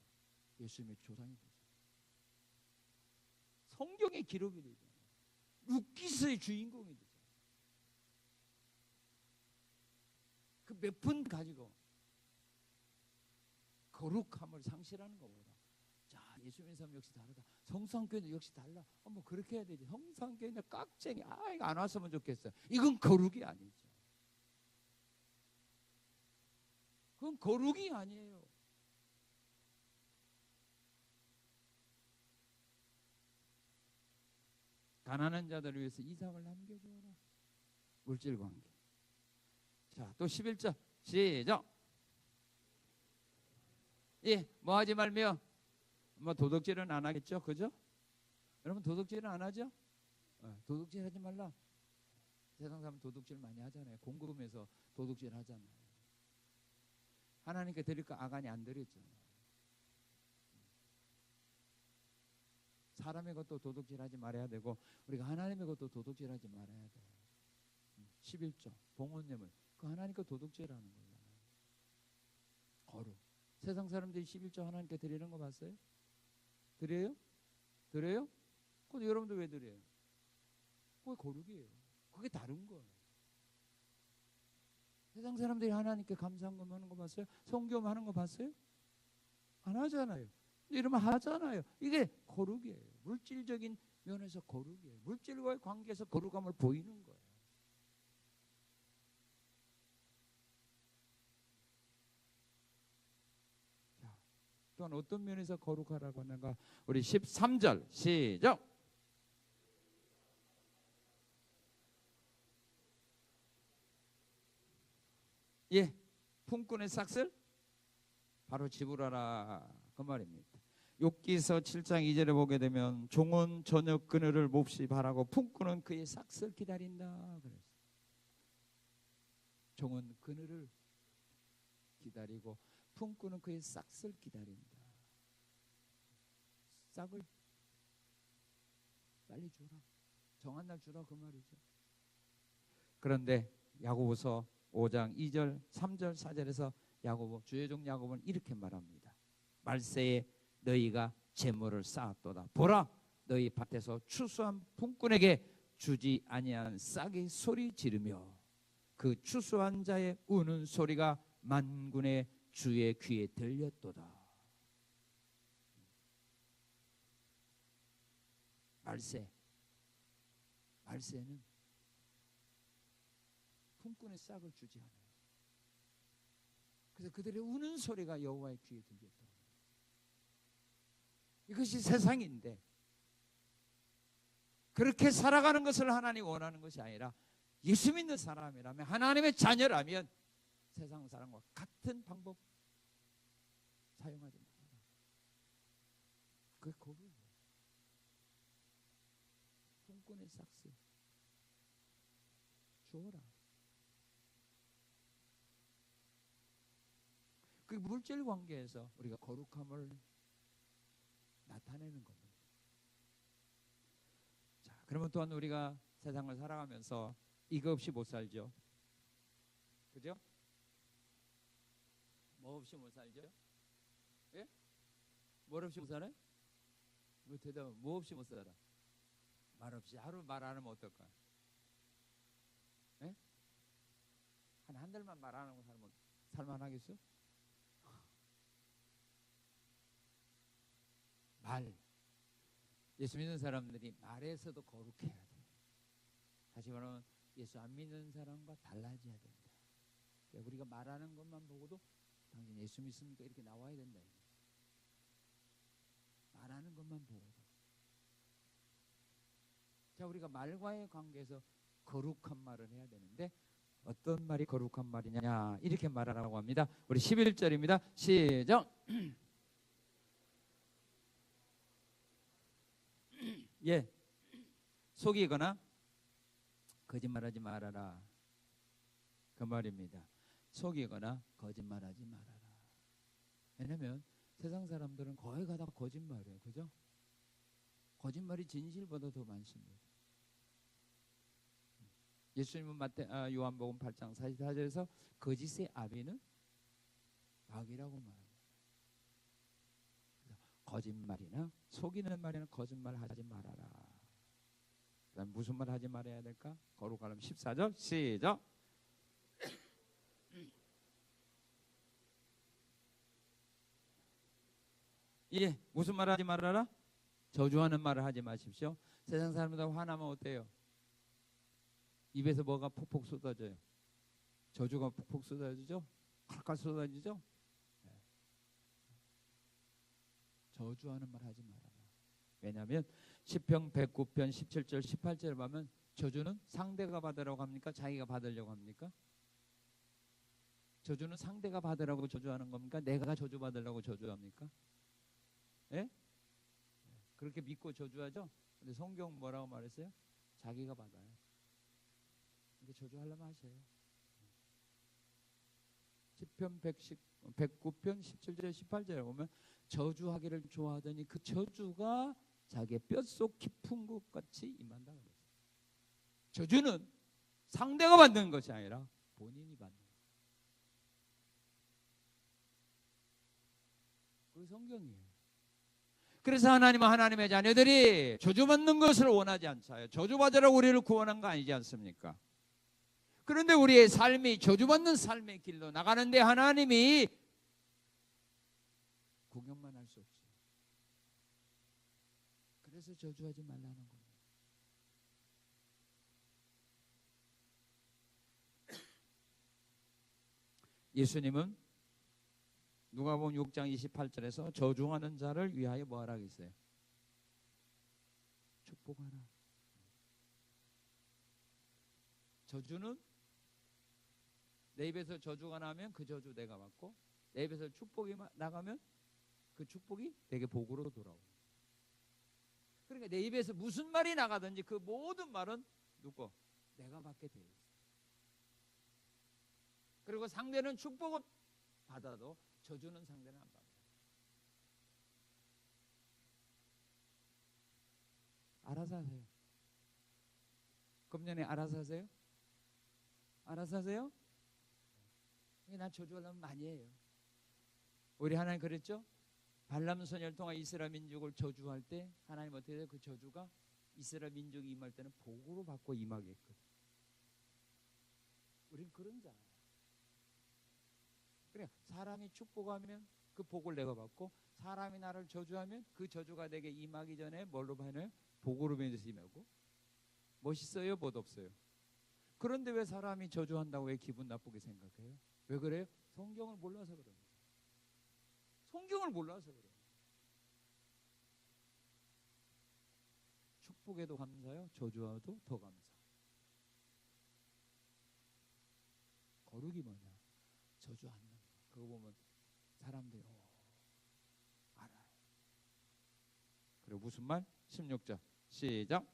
예수님의 조상이 됐어요. 성경의 기록이 되잖아요. 루키스의 주인공이 되잖아요. 그 몇 푼 가지고 거룩함을 상실하는 것보다 자 예수 믿는 사람 역시 다르다. 성상교회는 역시 달라. 뭐 그렇게 해야 되지. 성상교회는 깍쟁이 이거 안 왔으면 좋겠어요. 이건 거룩이 아니죠. 그건 거룩이 아니에요. 가난한 자들을 위해서 이삭을 남겨줘라. 물질 관계. 자, 또 11절 시작. 예, 뭐 하지 말며 뭐 도둑질은 안 하겠죠, 그죠? 여러분 도둑질은 안 하죠? 도둑질 하지 말라. 세상 사람 도둑질 많이 하잖아요. 공금해서 도둑질 하잖아요. 하나님께 드릴까 아간이 안 드렸잖아요. 사람의 것도 도둑질하지 말아야 되고 우리가 하나님의 것도 도둑질하지 말아야 돼요. 11조 봉헌예물 그 하나님 거 도둑질하는 거잖아요. 거룩. 세상 사람들이 11조 하나님께 드리는 거 봤어요? 드려요? 드려요? 그럼 여러분들 왜 드려요? 그게 거룩이에요. 그게 다른 거예요. 세상 사람들이 하나님께 감사한금 하는 거 봤어요? 성경 하는 거 봤어요? 안 하잖아요. 이러면 하잖아요. 이게 거룩이에요. 물질적인 면에서 거룩이에요. 물질과의 관계에서 거룩함을 보이는 거예요. 자, 또한 어떤 면에서 거룩하라고 하는가? 우리 13절 시작. 예, 품꾼의 싹을 바로 지불하라 그 말입니다. 욥기서 7장 2절에 보게 되면 종은 저녁 그늘을 몹시 바라고 품꾼은 그의 싹을 기다린다 그랬어요. 종은 그늘을 기다리고 품꾼은 그의 싹을 기다린다. 싹을 빨리 주라, 정한 날 주라 그 말이죠. 그런데 야고보서 5장 2절 3절 4절에서 야고보 주의 종 야고보는 이렇게 말합니다. 말세에 너희가 재물을 쌓았도다. 보라, 너희 밭에서 추수한 품꾼에게 주지 아니한 싹이 소리 지르며 그 추수한 자의 우는 소리가 만군의 주의 귀에 들렸도다. 말세는 품꾼의 싹을 주지 않아요. 그래서 그들의 우는 소리가 여호와의 귀에 들렸다. 이것이 세상인데 그렇게 살아가는 것을 하나님 원하는 것이 아니라 예수 믿는 사람이라면 하나님의 자녀라면 세상 사람과 같은 방법 사용하지 말아라. 그게 거룩이에요. 품꾼의 싹스 주어라. 그 물질 관계에서 우리가 거룩함을 나타내는 겁니다. 자, 그러면 또한 우리가 세상을 살아가면서 이거 없이 못 살죠. 그죠? 뭐 없이 못 살죠? 예? 뭘 없이 못 살아요? 뭐 대답, 뭐 없이 못 살아? 말 없이 하루 말 안 하면 어떨까? 예? 한 달만 말 안 하고 살면 살만하겠어? 말. 예수 믿는 사람들이 말에서도 거룩해야 돼. 다시 말하면 예수 안 믿는 사람과 달라져야 된다. 우리가 말하는 것만 보고도 당신 예수 믿습니까? 이렇게 나와야 된다. 말하는 것만 보고도. 자, 우리가 말과의 관계에서 거룩한 말을 해야 되는데 어떤 말이 거룩한 말이냐 이렇게 말하라고 합니다. 우리 11절입니다. 시작. 예, 속이거나 거짓말하지 말아라 그 말입니다. 속이거나 거짓말하지 말아라. 왜냐하면 세상 사람들은 거의 다 거짓말이에요. 그죠? 거짓말이 진실보다 더 많습니다. 예수님은 요한복음 8장 44절에서 거짓의 아비는 마귀라고 말합니다. 거짓말이나 속이는 말이나 거짓말하지 말아라. 그다음 무슨 말 하지 말아야 될까? 거룩하려면 14절 시작. 예, 무슨 말 하지 말아라? 저주하는 말을 하지 마십시오. 세상 사람들 화나면 어때요? 입에서 뭐가 폭폭 쏟아져요. 저주가 폭폭 쏟아지죠? 칼칼 쏟아지죠? 네. 저주하는 말 하지 말아라. 왜냐하면 시편 109편 17절 18절을 보면 저주는 상대가 받으라고 합니까? 자기가 받으려고 합니까? 저주는 상대가 받으라고 저주하는 겁니까? 내가 저주 받으려고 저주합니까? 예? 그렇게 믿고 저주하죠? 근데 성경 뭐라고 말했어요? 자기가 받아요. 근데 저주하려면 하세요. 시편 109편 17절 18절에 보면 저주하기를 좋아하더니 그 저주가 자기의 뼛속 깊은 것 같이 임한다 그랬어요. 저주는 상대가 받는 것이 아니라 본인이 받는 거예요. 그 성경이에요. 그래서 하나님은 하나님의 자녀들이 저주받는 것을 원하지 않아요. 저주받으라고 우리를 구원한 거 아니지 않습니까? 그런데 우리의 삶이 저주받는 삶의 길로 나가는데 하나님이 구경만 할 수 없어요. 그래서 저주하지 말라는 겁니다. 예수님은 누가복음 6장 28절에서 저주하는 자를 위하여 뭐하라 했어요? 축복하라. 저주는 내 입에서 저주가 나면 그 저주 내가 받고, 내 입에서 축복이 나가면 그 축복이 내게 복으로 돌아오고. 그러니까 내 입에서 무슨 말이 나가든지 그 모든 말은 누구? 내가 받게 돼 있어. 그리고 상대는 축복을 받아도 저주는 상대는 안 받아. 알아서 하세요. 금년에 알아서 하세요. 알아서 하세요. 난 저주하려면 많이 해요. 우리 하나님 그랬죠? 발람 선지자를 통해 이스라엘 민족을 저주할 때 하나님 어떻게 해요? 그 저주가 이스라엘 민족이 임할 때는 복으로 받고 임하게 했거든. 우린 그런 자야. 그래, 사람이 축복하면 그 복을 내가 받고, 사람이 나를 저주하면 그 저주가 내게 임하기 전에 뭘로 반해요? 복으로 변해서 임하고. 멋있어요? 멋없어요? 그런데 왜 사람이 저주한다고 왜 기분 나쁘게 생각해요? 왜 그래요? 성경을 몰라서 그래요. 성경을 몰라서 그래요. 축복에도 감사요, 저주와도 더 감사. 거룩이 뭐냐? 저주 않는 거. 그거 보면 사람들이 알아요. 그리고 무슨 말? 16절 시작.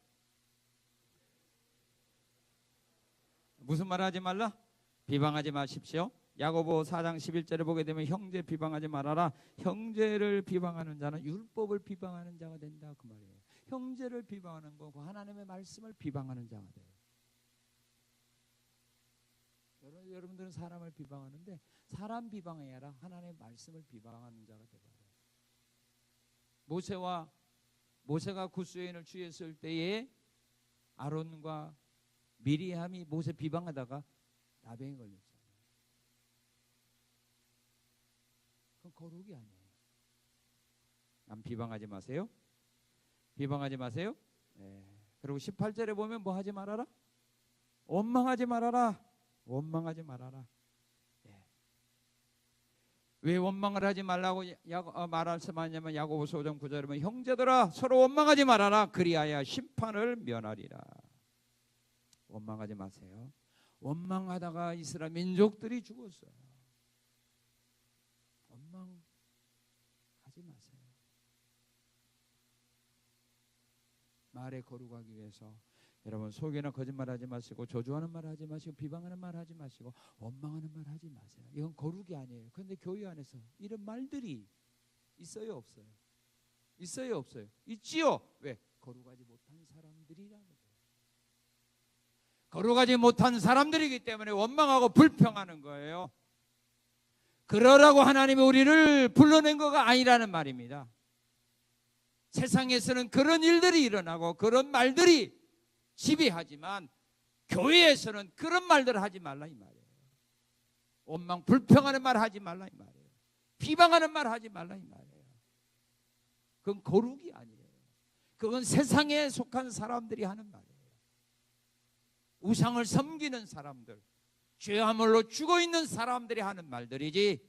무슨 말 하지 말라? 비방하지 마십시오. 야고보 4장 11절에 보게 되면 형제 비방하지 말아라. 형제를 비방하는 자는 율법을 비방하는 자가 된다, 그 말이에요. 형제를 비방하는 거고 하나님의 말씀을 비방하는 자가 돼요. 여러분들은 사람을 비방하는데 사람 비방해야 하라. 하나님의 말씀을 비방하는 자가 되어요. 모세가 구스여인을 취했을 때에 아론과 미리암이 모세 비방하다가 나병에 걸렸잖아요. 그건 거룩이 아니에요. 남 비방하지 마세요. 비방하지 마세요. 네. 그리고 18절에 보면 뭐 하지 말아라? 원망하지 말아라. 원망하지 말아라. 네. 왜 원망을 하지 말라고 말씀하냐면 야고보서 5장 9절에 보면 형제들아 서로 원망하지 말아라. 그리하여 심판을 면하리라. 원망하지 마세요. 원망하다가 이스라엘 민족들이 죽었어요. 원망하지 마세요. 말에 거룩하기 위해서 여러분 속이나 거짓말하지 마시고, 저주하는 말 하지 마시고, 비방하는 말 하지 마시고, 원망하는 말 하지 마세요. 이건 거룩이 아니에요. 그런데 교회 안에서 이런 말들이 있어요, 없어요? 있어요, 없어요? 있지요. 왜? 거룩하지 못한 사람들이라는 거예요. 거룩하지 못한 사람들이기 때문에 원망하고 불평하는 거예요. 그러라고 하나님이 우리를 불러낸 거가 아니라는 말입니다. 세상에서는 그런 일들이 일어나고 그런 말들이 지배하지만 교회에서는 그런 말들을 하지 말라 이 말이에요. 원망 불평하는 말 하지 말라 이 말이에요. 비방하는 말 하지 말라 이 말이에요. 그건 거룩이 아니에요. 그건 세상에 속한 사람들이 하는 말이에요. 우상을 섬기는 사람들, 죄화물로 죽어있는 사람들이 하는 말들이지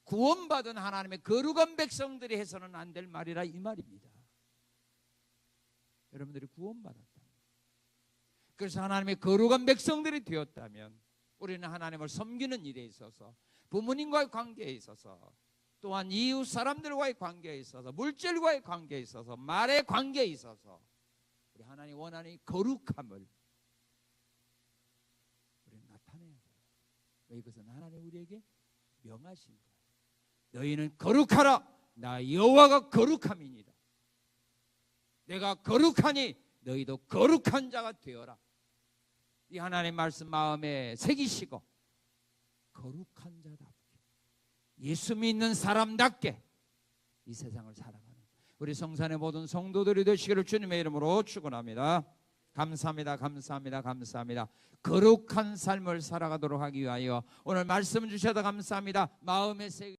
구원받은 하나님의 거룩한 백성들이 해서는 안 될 말이라 이 말입니다. 여러분들이 구원받았다. 그래서 하나님의 거룩한 백성들이 되었다면 우리는 하나님을 섬기는 일에 있어서, 부모님과의 관계에 있어서, 또한 이웃 사람들과의 관계에 있어서, 물질과의 관계에 있어서, 말의 관계에 있어서 우리 하나님 원하는 이 거룩함을 우리는 나타내야 돼요. 왜? 이것은 하나님 우리에게 명하신 거예요. 너희는 거룩하라. 나 여호와가 거룩함이니라. 내가 거룩하니 너희도 거룩한 자가 되어라. 이 하나님의 말씀 마음에 새기시고 거룩한 자답게, 예수 믿는 사람답게 이 세상을 살아가는 우리 성산의 모든 성도들이 되시기를 주님의 이름으로 축원합니다. 감사합니다. 감사합니다. 감사합니다. 거룩한 삶을 살아가도록 하기 위하여 오늘 말씀 주셔서 감사합니다. 마음의 새